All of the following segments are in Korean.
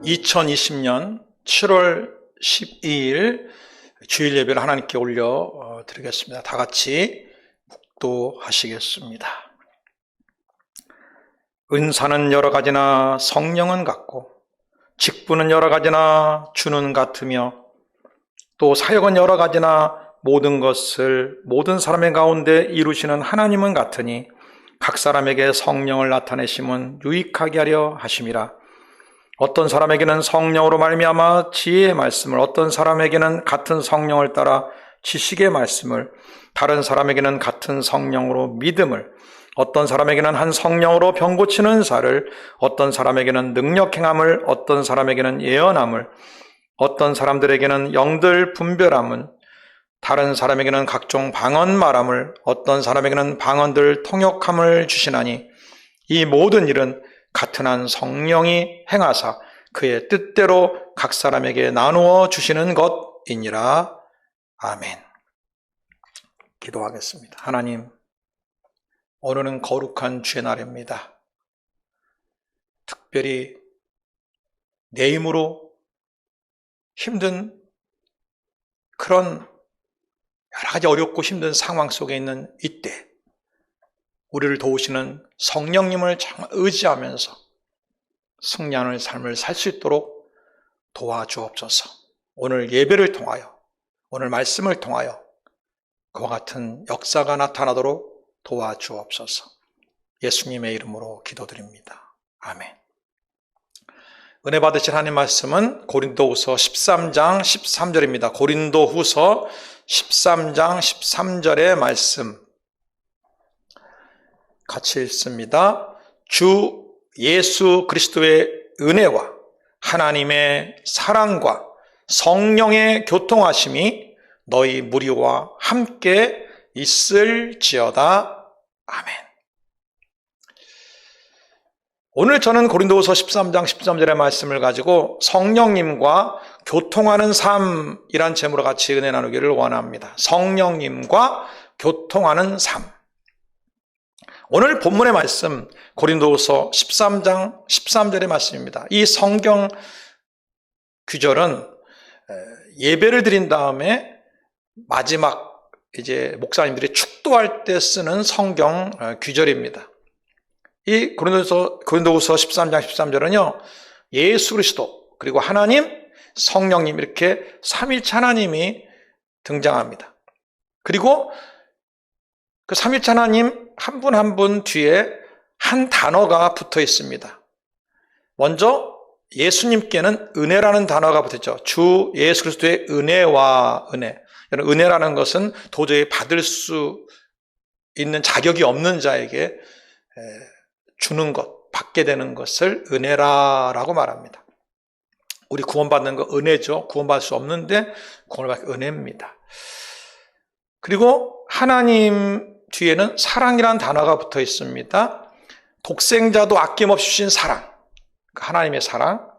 2020년 7월 12일 주일 예배를 하나님께 올려 드리겠습니다. 다 같이 묵도하시겠습니다. 은사는 여러 가지나 성령은 같고, 직분은 여러 가지나 주는 같으며, 또 사역은 여러 가지나 모든 것을 모든 사람의 가운데 이루시는 하나님은 같으니 각 사람에게 성령을 나타내심은 유익하게 하려 하심이라. 어떤 사람에게는 성령으로 말미암아 지혜의 말씀을, 어떤 사람에게는 같은 성령을 따라 지식의 말씀을, 다른 사람에게는 같은 성령으로 믿음을, 어떤 사람에게는 한 성령으로 병 고치는 은사를, 어떤 사람에게는 능력 행함을, 어떤 사람에게는 예언함을, 어떤 사람들에게는 영들 분별함은, 다른 사람에게는 각종 방언 말함을, 어떤 사람에게는 방언들 통역함을 주시나니 이 모든 일은 같은 한 성령이 행하사 그의 뜻대로 각 사람에게 나누어 주시는 것이니라. 아멘. 기도하겠습니다. 하나님, 오늘은 거룩한 주의 날입니다. 특별히 내 힘으로 힘든 그런 여러 가지 어렵고 힘든 상황 속에 있는 이때 우리를 도우시는 성령님을 정말 의지하면서 승리하는 삶을 살 수 있도록 도와주옵소서. 오늘 예배를 통하여, 오늘 말씀을 통하여 그와 같은 역사가 나타나도록 도와주옵소서. 예수님의 이름으로 기도드립니다. 아멘. 은혜 받으실 하나님 말씀은 고린도후서 13장 13절입니다. 고린도후서 13장 13절의 말씀 같이 읽습니다. 주 예수 그리스도의 은혜와 하나님의 사랑과 성령의 교통하심이 너희 무리와 함께 있을지어다. 아멘. 오늘 저는 고린도후서 13장 13절의 말씀을 가지고 성령님과 교통하는 삶이란 제목으로 같이 은혜 나누기를 원합니다. 성령님과 교통하는 삶. 오늘 본문의 말씀 고린도후서 13장 13절의 말씀입니다. 이 성경 규절은 예배를 드린 다음에 마지막 이제 목사님들이 축도할 때 쓰는 성경 규절입니다. 이 고린도후서 13장 13절은요, 예수 그리스도 그리고 하나님, 성령님 이렇게 삼위일체 하나님이 등장합니다. 그리고 그 삼위일체 하나님 한 분 한 분 뒤에 한 단어가 붙어 있습니다. 먼저 예수님께는 은혜라는 단어가 붙었죠. 주 예수 그리스도의 은혜와 은혜. 은혜라는 것은 도저히 받을 수 있는 자격이 없는 자에게 주는 것, 받게 되는 것을 은혜라고 말합니다. 우리 구원받는 거 은혜죠. 구원받을 수 없는데 구원을 받는 은혜입니다. 그리고 하나님 뒤에는 사랑이라는 단어가 붙어 있습니다. 독생자도 아낌없이 주신 사랑, 하나님의 사랑.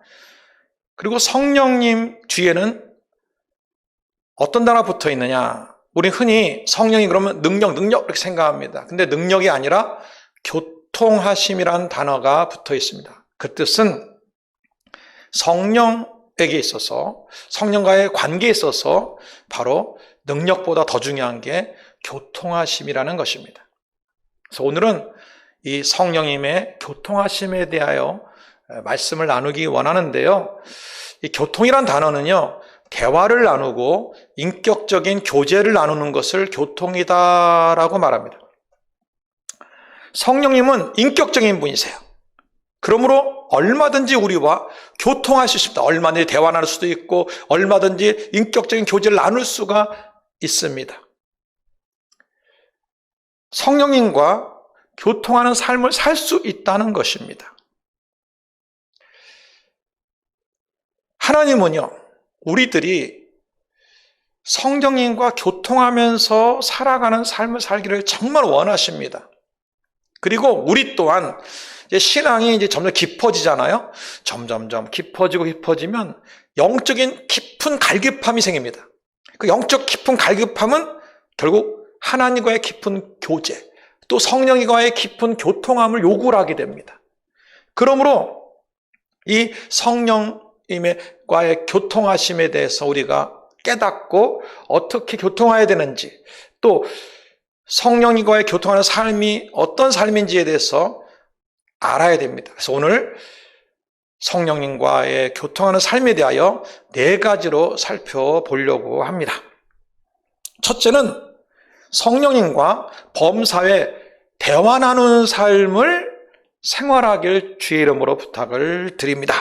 그리고 성령님 뒤에는 어떤 단어가 붙어 있느냐? 우리 흔히 성령이 그러면 능력 이렇게 생각합니다. 근데 능력이 아니라 교통하심이라는 단어가 붙어 있습니다. 그 뜻은 성령에게 있어서, 성령과의 관계에 있어서 바로 능력보다 더 중요한 게 교통하심이라는 것입니다. 그래서 오늘은 이 성령님의 교통하심에 대하여 말씀을 나누기 원하는데요. 이 교통이란 단어는요, 대화를 나누고 인격적인 교제를 나누는 것을 교통이다라고 말합니다. 성령님은 인격적인 분이세요. 그러므로 얼마든지 우리와 교통할 수 있습니다. 얼마든지 대화 나눌 수도 있고 얼마든지 인격적인 교제를 나눌 수가 있습니다. 성령님과 교통하는 삶을 살 수 있다는 것입니다. 하나님은요, 우리들이 성령님과 교통하면서 살아가는 삶을 살기를 정말 원하십니다. 그리고 우리 또한 이제 신앙이 이제 점점 깊어지잖아요. 점점점 깊어지면 영적인 깊은 갈급함이 생깁니다. 그 영적 깊은 갈급함은 결국 하나님과의 깊은 교제, 또 성령과의 깊은 교통함을 요구를 하게 됩니다. 그러므로 이 성령 성령님과의 교통하심에 대해서 우리가 깨닫고 어떻게 교통해야 되는지, 또 성령님과의 교통하는 삶이 어떤 삶인지에 대해서 알아야 됩니다. 그래서 오늘 성령님과의 교통하는 삶에 대하여 4가지로 살펴보려고 합니다. 첫째는 성령님과 범사에 대화 나누는 삶을 생활하길 주의 이름으로 부탁을 드립니다.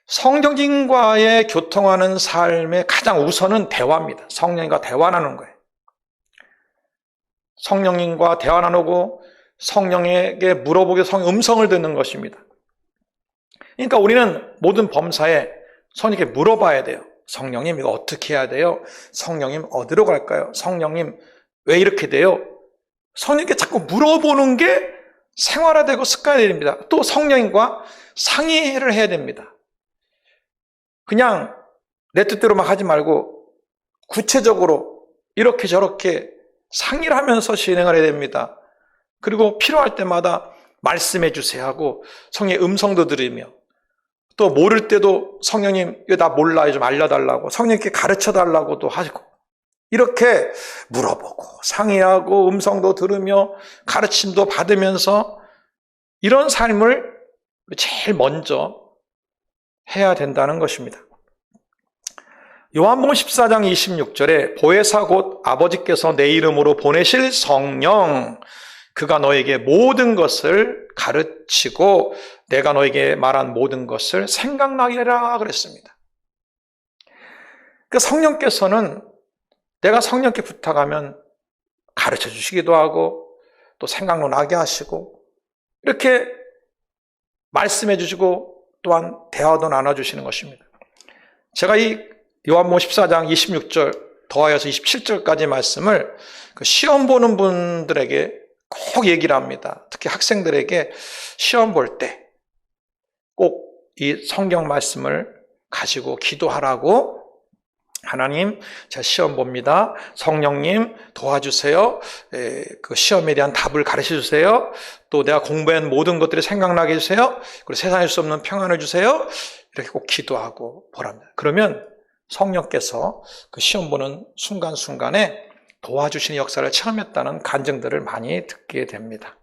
성령님과의 교통하는 삶의 가장 우선은 대화입니다. 성령님과 대화 나누는 거예요. 성령님과 대화 나누고 성령에게 물어보게 성령 음성을 듣는 것입니다. 그러니까 우리는 모든 범사에 성령님께 물어봐야 돼요. 성령님 이거 어떻게 해야 돼요? 성령님 어디로 갈까요? 성령님 왜 이렇게 돼요? 성령님께 자꾸 물어보는 게 생활화되고 습관이 됩니다. 또 성령님과 상의를 해야 됩니다. 그냥 내 뜻대로만 하지 말고 구체적으로 이렇게 저렇게 상의를 하면서 진행을 해야 됩니다. 그리고 필요할 때마다 말씀해 주세요 하고 성령의 음성도 들으며, 또 모를 때도 성령님 이거 나 몰라요 좀 알려달라고 성령님께 가르쳐달라고도 하고, 이렇게 물어보고 상의하고 음성도 들으며 가르침도 받으면서 이런 삶을 제일 먼저 해야 된다는 것입니다. 요한복음 14장 26절에 보혜사 곧 아버지께서 내 이름으로 보내실 성령, 그가 너에게 모든 것을 가르치고 내가 너에게 말한 모든 것을 생각나게 하라 그랬습니다. 그 성령께서는 내가 성령께 부탁하면 가르쳐 주시기도 하고 또 생각도 나게 하시고 이렇게 말씀해 주시고 또한 대화도 나눠주시는 것입니다. 제가 이 요한복음 14장 26절 더하여서 27절까지 말씀을 그 시험 보는 분들에게 꼭 얘기를 합니다. 특히 학생들에게 시험 볼 때 꼭 이 성경 말씀을 가지고 기도하라고, 하나님 제가 시험 봅니다. 성령님 도와주세요. 그 시험에 대한 답을 가르쳐 주세요. 또 내가 공부한 모든 것들이 생각나게 해주세요. 그리고 세상에 수 없는 평안을 주세요. 이렇게 꼭 기도하고 보랍니다. 그러면 성령께서 그 시험 보는 순간순간에 도와주시는 역사를 체험했다는 간증들을 많이 듣게 됩니다.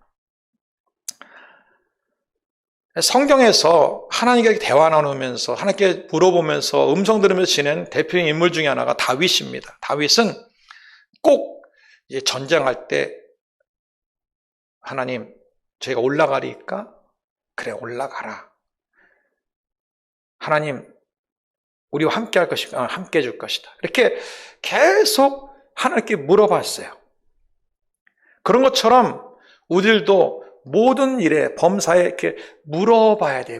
성경에서 하나님께 대화 나누면서 하나님께 물어보면서 음성 들으면서 지낸 대표적인 인물 중에 하나가 다윗입니다. 다윗은 꼭 이제 전쟁할 때 하나님 저희가 올라가리까? 그래 올라가라. 하나님 우리와 함께 할 것이다. 함께 해줄 것이다. 이렇게 계속 하나님께 물어봤어요. 그런 것처럼 우리들도 모든 일에 범사에 이렇게 물어봐야 돼.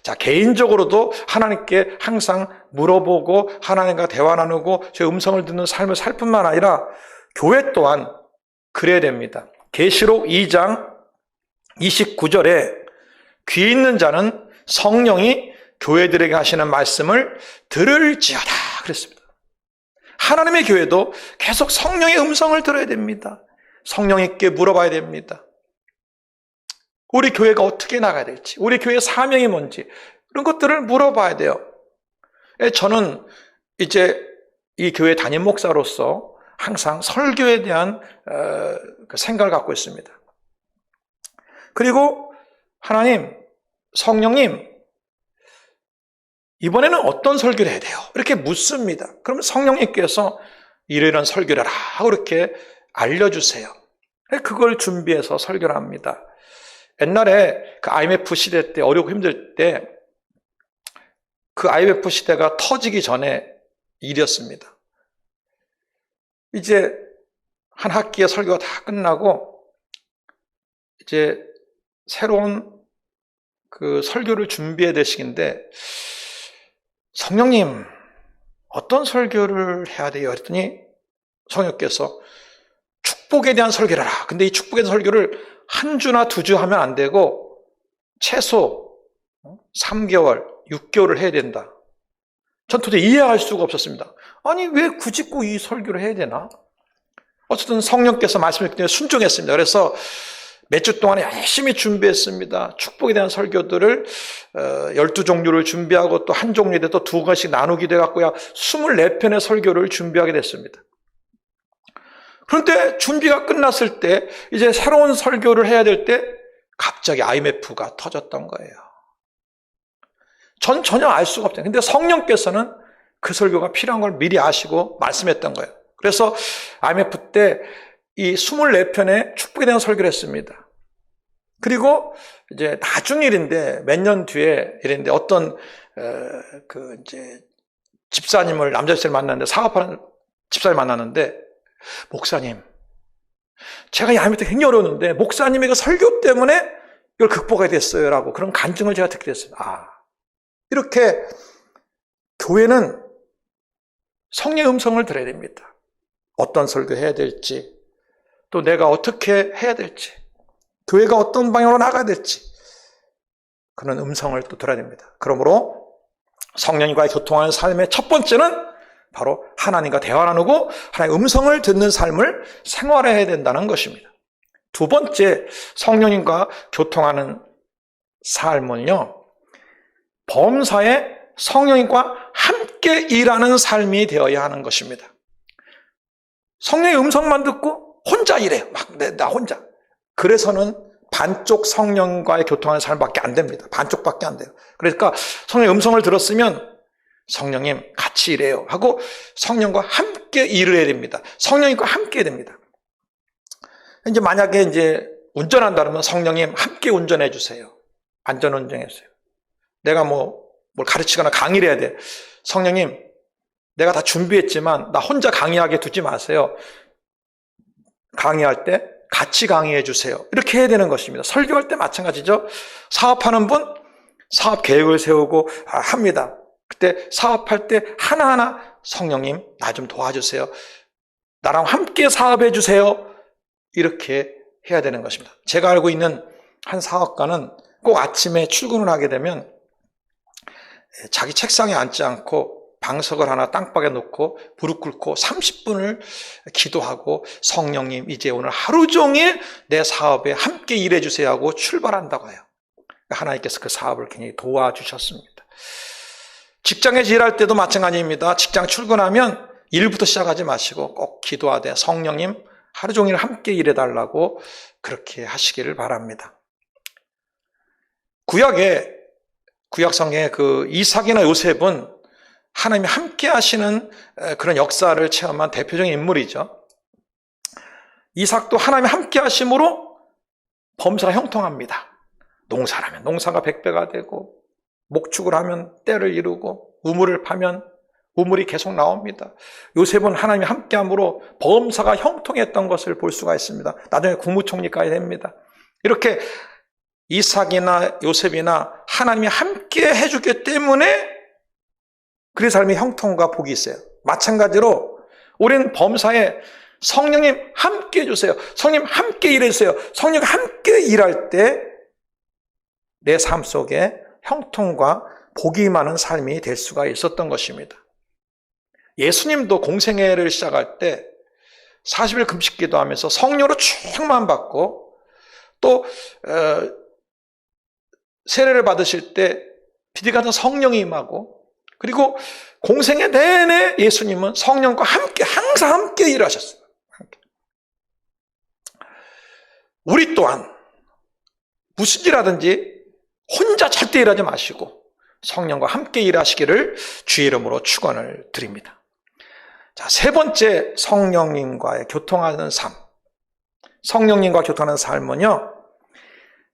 자, 개인적으로도 하나님께 항상 물어보고 하나님과 대화 나누고 제 음성을 듣는 삶을 살 뿐만 아니라 교회 또한 그래야 됩니다. 계시록 2장 29절에 귀 있는 자는 성령이 교회들에게 하시는 말씀을 들을지어다 그랬습니다. 하나님의 교회도 계속 성령의 음성을 들어야 됩니다. 성령님께 물어봐야 됩니다. 우리 교회가 어떻게 나가야 될지, 우리 교회의 사명이 뭔지 이런 것들을 물어봐야 돼요. 저는 이제 이 교회 담임 목사로서 항상 설교에 대한 생각을 갖고 있습니다. 그리고 하나님, 성령님 이번에는 어떤 설교를 해야 돼요? 이렇게 묻습니다. 그러면 성령님께서 이러이러한 설교를 하라 이렇게 알려주세요. 그걸 준비해서 설교를 합니다. 옛날에 그 IMF 시대 때 어렵고 힘들 때 그 IMF 시대가 터지기 전에 일이었습니다. 이제 한 학기의 설교가 다 끝나고 이제 새로운 그 설교를 준비해야 될 시기인데 성령님 어떤 설교를 해야 돼요? 그랬더니 성령께서 축복에 대한 설교를 하라. 근데 이 축복에 대한 설교를 한 주나 2주 하면 안 되고 최소 3개월, 6개월을 해야 된다. 전 도저히 이해할 수가 없었습니다. 아니 왜 굳이 꼭 이 설교를 해야 되나? 어쨌든 성령께서 말씀을 듣기 때문에 순종했습니다. 그래서 몇 주 동안에 열심히 준비했습니다. 축복에 대한 설교들을 12종류를 준비하고 또 한 종류에 또 2권씩 나누기도 해갖고요 24편의 설교를 준비하게 됐습니다. 그런데 준비가 끝났을 때 이제 새로운 설교를 해야 될 때 갑자기 IMF가 터졌던 거예요. 전 전혀 알 수가 없잖아요. 근데 성령께서는 그 설교가 필요한 걸 미리 아시고 말씀했던 거예요. 그래서 IMF 때 이 24편의 축복에 대한 설교를 했습니다. 그리고 이제 나중 일인데 몇 년 뒤에 이랬는데 어떤 이제 집사님을 남자 집사를 만났는데 사업하는 집사를 만났는데 목사님, 제가 이 IMF 때 굉장히 어려웠는데 목사님의 그 설교 때문에 이걸 극복하게 됐어요라고 그런 간증을 제가 듣게 됐어요. 이렇게 교회는 성령의 음성을 들어야 됩니다. 어떤 설교해야 될지, 또 내가 어떻게 해야 될지, 교회가 어떤 방향으로 나가야 될지 그런 음성을 또 들어야 됩니다. 그러므로 성령님과의 교통하는 삶의 첫 번째는 바로 하나님과 대화 나누고 하나님의 음성을 듣는 삶을 생활해야 된다는 것입니다. 두 번째, 성령님과 교통하는 삶은요, 범사에 성령님과 함께 일하는 삶이 되어야 하는 것입니다. 성령의 음성만 듣고 혼자 일해요. 나 혼자. 그래서는 반쪽 성령과의 교통하는 삶밖에 안 됩니다. 반쪽밖에 안 돼요. 그러니까 성령의 음성을 들었으면 성령님 같이 일해요 하고 성령과 함께 일을 해야 됩니다. 성령님과 함께 해야 됩니다. 이제 만약에 이제 운전한다면 성령님 함께 운전해 주세요. 안전 운전해 주세요. 내가 뭘 가르치거나 강의를 해야 돼. 성령님, 내가 다 준비했지만 나 혼자 강의하게 두지 마세요. 강의할 때 같이 강의해 주세요. 이렇게 해야 되는 것입니다. 설교할 때 마찬가지죠. 사업하는 분, 사업 계획을 세우고 합니다. 그때 사업할 때 하나하나 성령님, 나 좀 도와주세요. 나랑 함께 사업해 주세요. 이렇게 해야 되는 것입니다. 제가 알고 있는 한 사업가는 꼭 아침에 출근을 하게 되면 자기 책상에 앉지 않고 방석을 하나 땅바닥에 놓고 무릎 꿇고 30분을 기도하고 성령님 이제 오늘 하루 종일 내 사업에 함께 일해 주세요 하고 출발한다고 해요. 하나님께서 그 사업을 굉장히 도와주셨습니다. 직장에서 일할 때도 마찬가지입니다. 직장 출근하면 일부터 시작하지 마시고 꼭 기도하되 성령님 하루 종일 함께 일해달라고 그렇게 하시기를 바랍니다. 구약성경의 그 이삭이나 요셉은 하나님이 함께 하시는 그런 역사를 체험한 대표적인 인물이죠. 이삭도 하나님이 함께 하심으로 범사가 형통합니다. 농사를 하면 농사가 100배가 되고, 목축을 하면 때를 이루고, 우물을 파면 우물이 계속 나옵니다. 요셉은 하나님이 함께함으로 범사가 형통했던 것을 볼 수가 있습니다. 나중에 국무총리까지 됩니다. 이렇게 이삭이나 요셉이나 하나님이 함께 해주기 때문에 그의 삶의 형통과 복이 있어요. 마찬가지로 우리는 범사에 성령님 함께 해주세요. 성령님 함께 일해주세요. 성령님 함께 일할 때 내 삶 속에 형통과 복이 많은 삶이 될 수가 있었던 것입니다. 예수님도 공생애를 시작할 때 40일 금식 기도하면서 성령으로 충만받고 또 세례를 받으실 때 비디 같은 성령이 임하고, 그리고 공생애 내내 예수님은 성령과 함께 항상 함께 일하셨어요. 우리 또한 무슨 일하든지 혼자 절대 일하지 마시고 성령과 함께 일하시기를 주의 이름으로 축원을 드립니다. 자, 세 번째, 성령님과의 교통하는 삶. 성령님과 교통하는 삶은요,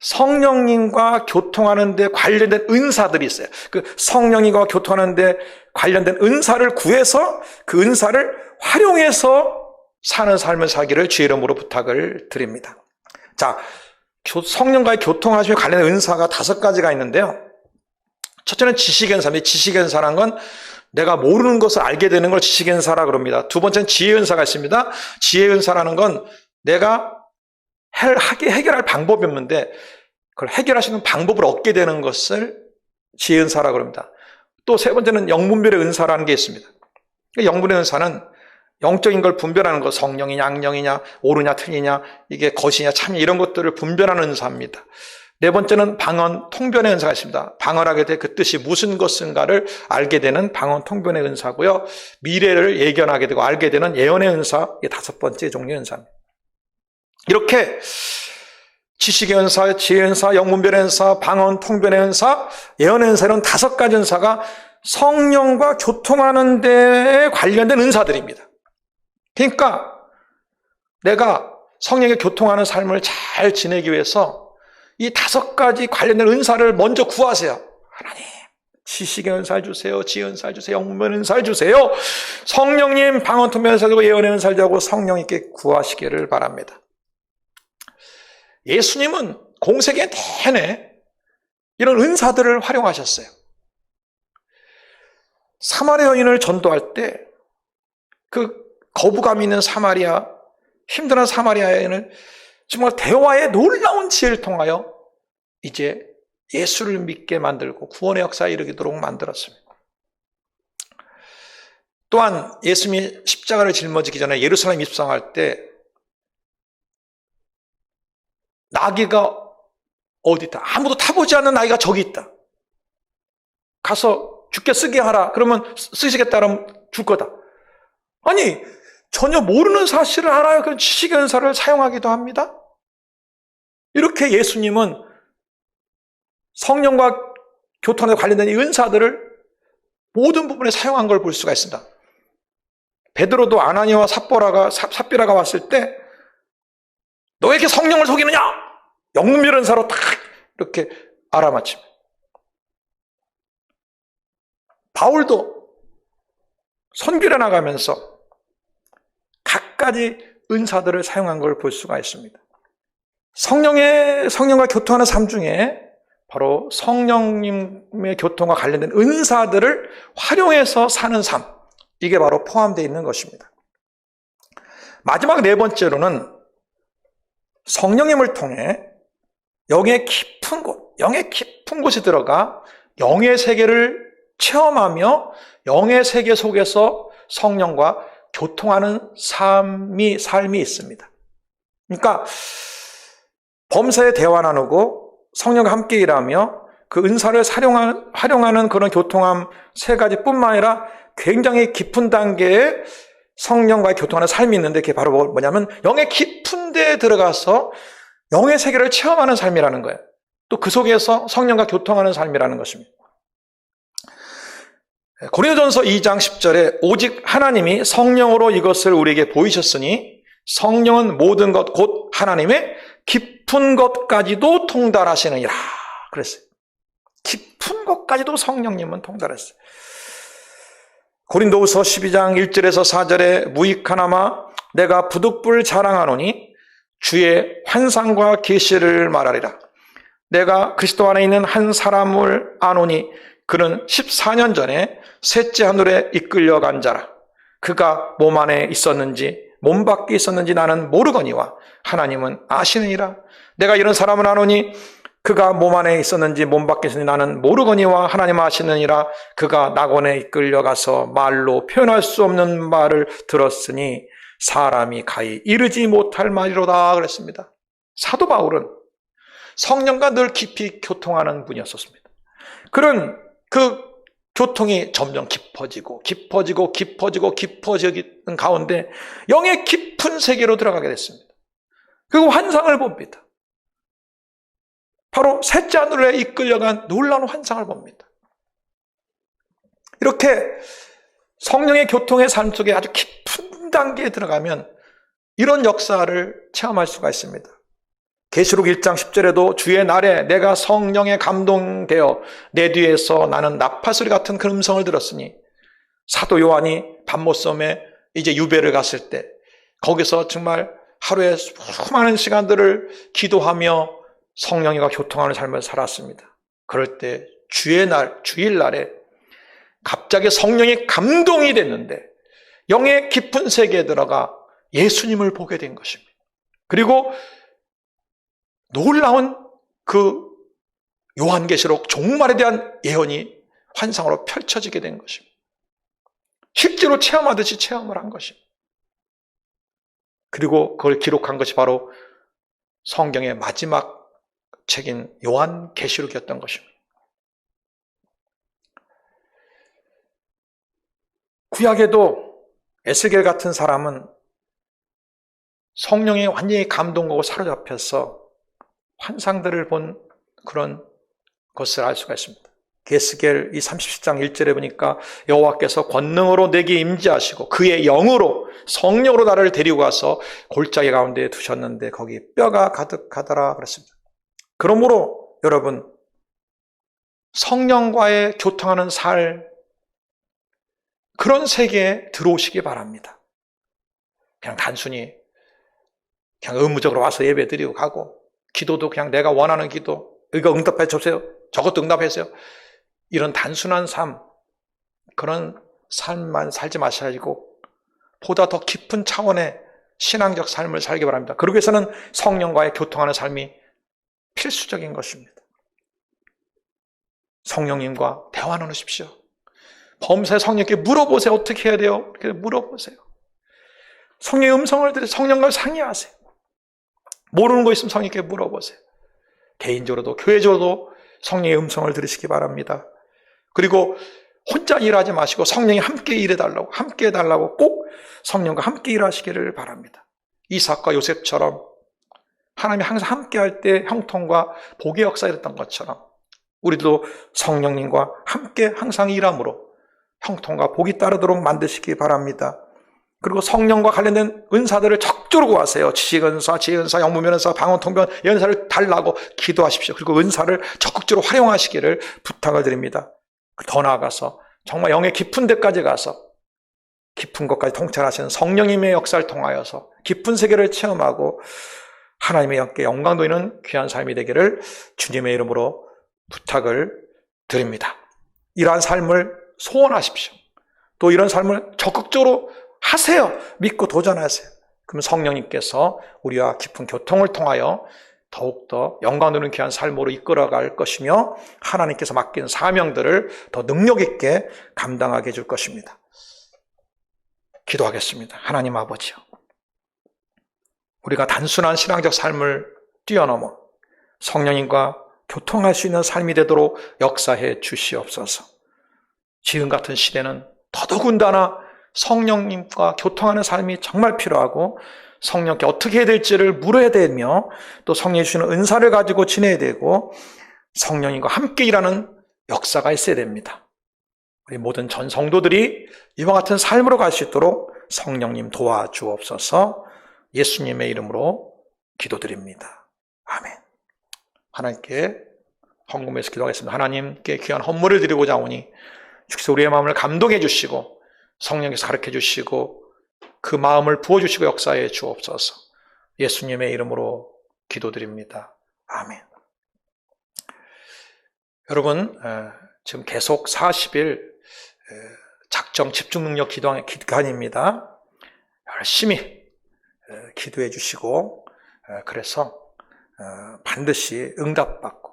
성령님과 교통하는 데 관련된 은사들이 있어요. 그 성령님과 교통하는 데 관련된 은사를 구해서 그 은사를 활용해서 사는 삶을 살기를 주의 이름으로 부탁을 드립니다. 자, 성령과의 교통하심에 관련된 은사가 5가지가 있는데요. 첫째는 지식은사입니다. 지식은사란 건 내가 모르는 것을 알게 되는 걸 지식은사라 그럽니다. 두 번째는 지혜은사가 있습니다. 지혜은사라는 건 내가 해결할 방법이 없는데 그걸 해결할 수 있는 방법을 얻게 되는 것을 지혜은사라 그럽니다. 또 세 번째는 영분별의 은사라는 게 있습니다. 영분의 은사는 영적인 걸 분별하는 것, 성령이냐 악령이냐 옳으냐 틀리냐 이게 것이냐 참이냐 이런 것들을 분별하는 은사입니다. 네 번째는 방언 통변의 은사가 있습니다. 방언하게 돼 그 뜻이 무슨 것인가를 알게 되는 방언 통변의 은사고요. 미래를 예견하게 되고 알게 되는 예언의 은사, 이게 다섯 번째 종류의 은사입니다. 이렇게 지식의 은사, 지혜의 은사, 영분별의 은사, 방언 통변의 은사, 예언의 은사 이런 다섯 가지 은사가 성령과 교통하는 데에 관련된 은사들입니다. 그러니까 내가 성령과 교통하는 삶을 잘 지내기 위해서 이 다섯 가지 관련된 은사를 먼저 구하세요. 하나님, 지식의 은사를 주세요. 지혜의 은사를 주세요. 영분별의 은사를 주세요. 성령님, 방언 통변의 은사를 주고 예언의 은사를 주고 성령님께 구하시기를 바랍니다. 예수님은 공생애 내내 이런 은사들을 활용하셨어요. 사마리아 여인을 전도할 때 그 거부감 있는 사마리아, 힘든 사마리아 여인을 정말 대화의 놀라운 지혜를 통하여 이제 예수를 믿게 만들고 구원의 역사에 이르도록 만들었습니다. 또한 예수님이 십자가를 짊어지기 전에 예루살렘 입성할 때 나귀가 어디 있다. 아무도 타보지 않는 나귀가 저기 있다. 가서 죽게 쓰게 하라. 그러면 쓰시겠다 그러면 줄 거다. 아니 전혀 모르는 사실을 알아야 그 지식의 은사를 사용하기도 합니다. 이렇게 예수님은 성령과 교통에 관련된 이 은사들을 모든 부분에 사용한 걸 볼 수가 있습니다. 베드로도 아나니아와 삽비라가 왔을 때 너 왜 이렇게 성령을 속이느냐? 영분별 은사로 딱 이렇게 알아맞힙니다. 바울도 선교를 나가면서 각가지 은사들을 사용한 걸 볼 수가 있습니다. 성령과 교통하는 삶 중에 바로 성령님의 교통과 관련된 은사들을 활용해서 사는 삶, 이게 바로 포함되어 있는 것입니다. 마지막 네 번째로는 성령님을 통해 영의 깊은 곳에 들어가 영의 세계를 체험하며 영의 세계 속에서 성령과 교통하는 삶이 있습니다. 그러니까 범사에 대화 나누고 성령과 함께 일하며 그 은사를 활용하는 그런 교통함 세 가지뿐만 아니라 굉장히 깊은 단계의 성령과의 교통하는 삶이 있는데 그게 바로 뭐냐면 영의 깊은 데에 들어가서 영의 세계를 체험하는 삶이라는 거예요. 또 그 속에서 성령과 교통하는 삶이라는 것입니다. 고린도전서 2장 10절에 오직 하나님이 성령으로 이것을 우리에게 보이셨으니 성령은 모든 것 곧 하나님의 깊은 것까지도 통달하시느니라 그랬어요. 깊은 것까지도 성령님은 통달했어요. 고린도후서 12장 1절에서 4절에 무익하나마 내가 부득불 자랑하노니 주의 환상과 계시를 말하리라. 내가 그리스도 안에 있는 한 사람을 아노니 그는 14년 전에 셋째 하늘에 이끌려간 자라. 그가 몸 안에 있었는지 몸 밖에 있었는지 나는 모르거니와 하나님은 아시느니라. 내가 이런 사람을 아노니 그가 몸 안에 있었는지 몸 밖에 있었는지 나는 모르거니와 하나님 아시느니라. 그가 낙원에 이끌려가서 말로 표현할 수 없는 말을 들었으니 사람이 가히 이르지 못할 말이로다 그랬습니다. 사도 바울은 성령과 늘 깊이 교통하는 분이었습니다. 그런 그 교통이 점점 깊어지는 가운데 영의 깊은 세계로 들어가게 됐습니다. 그리고 환상을 봅니다. 바로 셋째 하늘에 이끌려간 놀라운 환상을 봅니다. 이렇게 성령의 교통의 삶 속에 아주 깊은 단계에 들어가면 이런 역사를 체험할 수가 있습니다. 계시록 1장 10절에도 주의 날에 내가 성령에 감동되어 내 뒤에서 나는 나팔소리 같은 그 음성을 들었으니 사도 요한이 밤모섬에 이제 유배를 갔을 때 거기서 정말 하루에 수많은 시간들을 기도하며 성령과 교통하는 삶을 살았습니다. 그럴 때 주일날에 갑자기 성령이 감동이 됐는데 영의 깊은 세계에 들어가 예수님을 보게 된 것입니다. 그리고 놀라운 그 요한계시록 종말에 대한 예언이 환상으로 펼쳐지게 된 것입니다. 실제로 체험하듯이 체험을 한 것입니다. 그리고 그걸 기록한 것이 바로 성경의 마지막 책인 요한계시록이었던 것입니다. 구약에도 에스겔 같은 사람은 성령에 완전히 감동하고 사로잡혀서 환상들을 본 그런 것을 알 수가 있습니다. 에스겔 이 37장 1절에 보니까 여호와께서 권능으로 내게 임재하시고 그의 영으로 성령으로 나를 데리고 가서 골짜기 가운데 두셨는데 거기 뼈가 가득하더라 그랬습니다. 그러므로 여러분, 성령과의 교통하는 삶, 그런 세계에 들어오시기 바랍니다. 그냥 단순히 그냥 의무적으로 와서 예배 드리고 가고, 기도도 그냥 내가 원하는 기도, 이거 응답해 주세요, 저것도 응답해 주세요, 이런 단순한 삶, 그런 삶만 살지 마시고 보다 더 깊은 차원의 신앙적 삶을 살기 바랍니다. 그러기 위해서는 성령과의 교통하는 삶이 필수적인 것입니다. 성령님과 대화 나누십시오. 범사에 성령님께 물어보세요. 어떻게 해야 돼요? 이렇게 물어보세요. 성령의 음성을 들으세요. 성령과 상의하세요. 모르는 거 있으면 성령님께 물어보세요. 개인적으로도 교회적으로도 성령의 음성을 들으시기 바랍니다. 그리고 혼자 일하지 마시고 성령이 함께 일해달라고, 함께 해달라고 꼭 성령과 함께 일하시기를 바랍니다. 이삭과 요셉처럼 하나님이 항상 함께 할 때 형통과 복의 역사가 있었던 것처럼 우리도 성령님과 함께 항상 일함으로 형통과 복이 따르도록 만드시기 바랍니다. 그리고 성령과 관련된 은사들을 적절히 구하세요. 지식은사, 지혜은사, 영문면은사, 방언통변 연사를 달라고 기도하십시오. 그리고 은사를 적극적으로 활용하시기를 부탁을 드립니다. 더 나아가서 정말 영의 깊은 데까지 가서 깊은 것까지 통찰하시는 성령님의 역사를 통하여서 깊은 세계를 체험하고 하나님의 영께 영광 돌리는 귀한 삶이 되기를 주님의 이름으로 부탁을 드립니다. 이러한 삶을 소원하십시오. 또 이런 삶을 적극적으로 하세요. 믿고 도전하세요. 그럼 성령님께서 우리와 깊은 교통을 통하여 더욱더 영광 돌리는 귀한 삶으로 이끌어갈 것이며 하나님께서 맡긴 사명들을 더 능력 있게 감당하게 해줄 것입니다. 기도하겠습니다. 하나님 아버지요, 우리가 단순한 신앙적 삶을 뛰어넘어 성령님과 교통할 수 있는 삶이 되도록 역사해 주시옵소서. 지금 같은 시대는 더더군다나 성령님과 교통하는 삶이 정말 필요하고 성령께 어떻게 해야 될지를 물어야 되며 또 성령이 주시는 은사를 가지고 지내야 되고 성령님과 함께 일하는 역사가 있어야 됩니다. 우리 모든 전 성도들이 이와 같은 삶으로 갈 수 있도록 성령님 도와주옵소서. 예수님의 이름으로 기도드립니다. 아멘. 하나님께 헌금해서 기도하겠습니다. 하나님께 귀한 헌물을 드리고자 오니 주께서 우리의 마음을 감동해 주시고 성령께서 가르쳐 주시고 그 마음을 부어주시고 역사해 주옵소서. 예수님의 이름으로 기도드립니다. 아멘. 여러분, 지금 계속 40일 작정 집중능력 기간입니다. 열심히 기도해 주시고 그래서 반드시 응답받고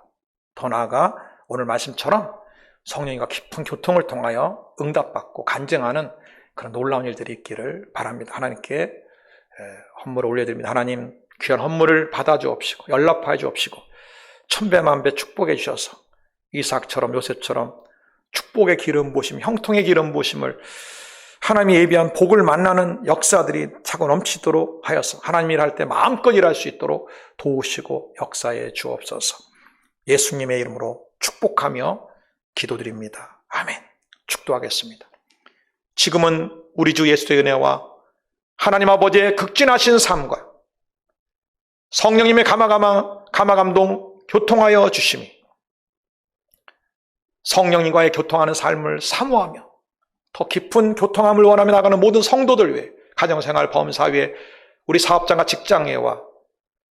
더 나아가 오늘 말씀처럼 성령님과 깊은 교통을 통하여 응답받고 간증하는 그런 놀라운 일들이 있기를 바랍니다. 하나님께 헌물을 올려드립니다. 하나님 귀한 헌물을 받아주옵시고 연락하여 주옵시고 천배만배 축복해 주셔서 이삭처럼 요셉처럼 축복의 기름 부으심, 형통의 기름 부으심을 하나님이 예비한 복을 만나는 역사들이 차고 넘치도록 하여서 하나님 일할 때 마음껏 일할 수 있도록 도우시고 역사해 주옵소서. 예수님의 이름으로 축복하며 기도드립니다. 아멘. 축도하겠습니다. 지금은 우리 주 예수의 은혜와 하나님 아버지의 극진하신 삶과 성령님의 감화감동 교통하여 주심이 성령님과의 교통하는 삶을 사모하며 더 깊은 교통함을 원하며 나가는 모든 성도들 위해 가정생활 범사위에 우리 사업장과 직장회와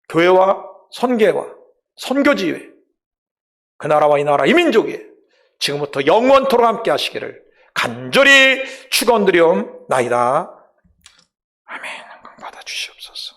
교회와 선교회와 선교지 위에 그 나라와 이 나라 이 민족 위에 지금부터 영원토록 함께 하시기를 간절히 축원드리옵나이다. 아멘. 영광 받아 주시옵소서.